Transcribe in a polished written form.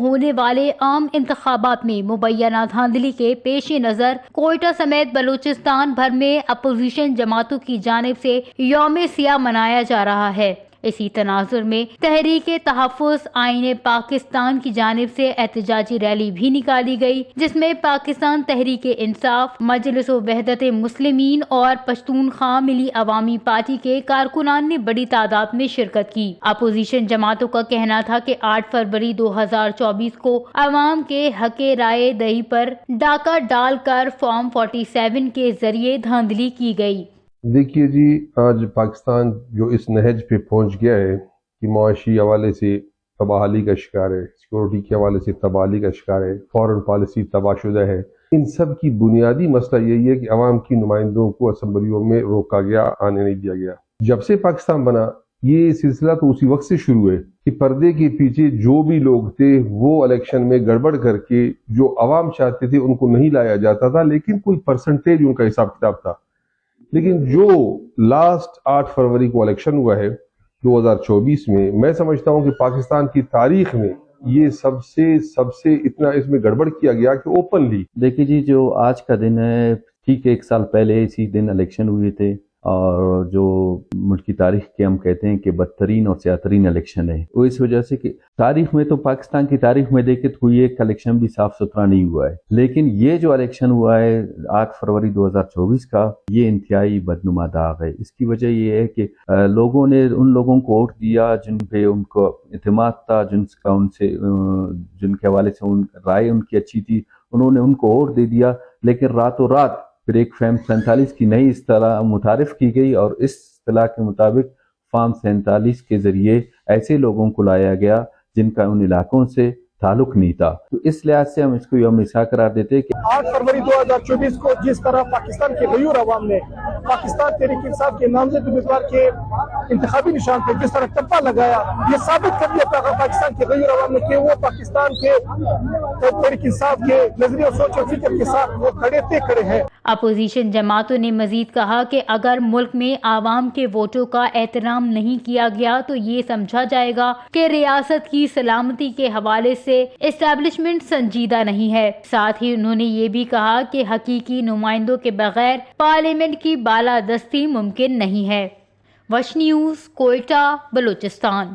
ہونے والے عام انتخابات میں مبینہ دھاندلی کے پیش نظر کوئٹہ سمیت بلوچستان بھر میں اپوزیشن جماعتوں کی جانب سے یوم سیاہ منایا جا رہا ہے۔ اسی تناظر میں تحریک تحفظ آئین پاکستان کی جانب سے احتجاجی ریلی بھی نکالی گئی، جس میں پاکستان تحریک انصاف، مجلس وحدت مسلمین اور پشتونخوا ملی عوامی پارٹی کے کارکنان نے بڑی تعداد میں شرکت کی۔ اپوزیشن جماعتوں کا کہنا تھا کہ 8 فروری 2024 کو عوام کے حق رائے دہی پر ڈاکہ ڈال کر فارم 47 کے ذریعے دھاندلی کی گئی۔ دیکھیے جی، آج پاکستان جو اس نہج پہ پہنچ گیا ہے کہ معاشی حوالے سے تباہی کا شکار ہے، سیکورٹی کے حوالے سے تباہی کا شکار ہے، فورن پالیسی تباہ شدہ ہے، ان سب کی بنیادی مسئلہ یہی ہے کہ عوام کی نمائندوں کو اسمبلیوں میں روکا گیا، آنے نہیں دیا گیا۔ جب سے پاکستان بنا یہ سلسلہ تو اسی وقت سے شروع ہے کہ پردے کے پیچھے جو بھی لوگ تھے وہ الیکشن میں گڑبڑ کر کے جو عوام چاہتے تھے ان کو نہیں لایا جاتا تھا، لیکن کوئی پرسنٹیج ان کا حساب کتاب تھا۔ لیکن جو لاسٹ 8 فروری کو الیکشن ہوا ہے 2024 میں سمجھتا ہوں کہ پاکستان کی تاریخ میں یہ سب سے اتنا اس میں گڑبڑ کیا گیا کہ اوپنلی۔ دیکھیے جی، جو آج کا دن ہے، ٹھیک 1 سال پہلے اسی دن الیکشن ہوئے تھے، اور جو ملک کی تاریخ کے ہم کہتے ہیں کہ بدترین اور سیاہ ترین الیکشن ہے، وہ اس وجہ سے کہ تاریخ میں تو پاکستان کی تاریخ میں دیکھے تو کوئی ایک الیکشن بھی صاف ستھرا نہیں ہوا ہے، لیکن یہ جو الیکشن ہوا ہے 8 فروری 2024 کا، یہ انتہائی بدنما داغ ہے۔ اس کی وجہ یہ ہے کہ لوگوں نے ان لوگوں کو ووٹ دیا جن پہ ان کو اعتماد تھا، جن کے حوالے سے رائے ان کی اچھی تھی، انہوں نے ان کو ووٹ دے دیا، لیکن راتوں رات پھر ایک فارم 47 کی نئی اصطلاح متعارف کی گئی، اور اس اصطلاح کے مطابق فارم 47 کے ذریعے ایسے لوگوں کو لایا گیا جن کا ان علاقوں سے تعلق نہیں تھا۔ تو اس لحاظ سے ہم اس کو یوم سیاہ قرار دیتے کہ 8 فروری 2024 کو جس طرح پاکستان کے غیور عوام نے پاکستان تحریک انصاف کے نامزد امیدوار کے انتخابی نشان پہ جس طرح ٹپا لگایا، یہ ثابت کر دیا پاکستان کے غیور عوام نے کہ وہ پاکستان کے تحریک انصاف کے نظریے اور سوچ و فکر کے ساتھ وہ کھڑے ہیں۔ اپوزیشن جماعتوں نے مزید کہا کہ اگر ملک میں عوام کے ووٹوں کا احترام نہیں کیا گیا تو یہ سمجھا جائے گا کہ ریاست کی سلامتی کے حوالے سے اسٹیبلشمنٹ سنجیدہ نہیں ہے۔ ساتھ ہی انہوں نے یہ بھی کہا کہ حقیقی نمائندوں کے بغیر پارلیمنٹ کی بالادستی ممکن نہیں ہے۔ وش نیوز، کوئٹہ، بلوچستان۔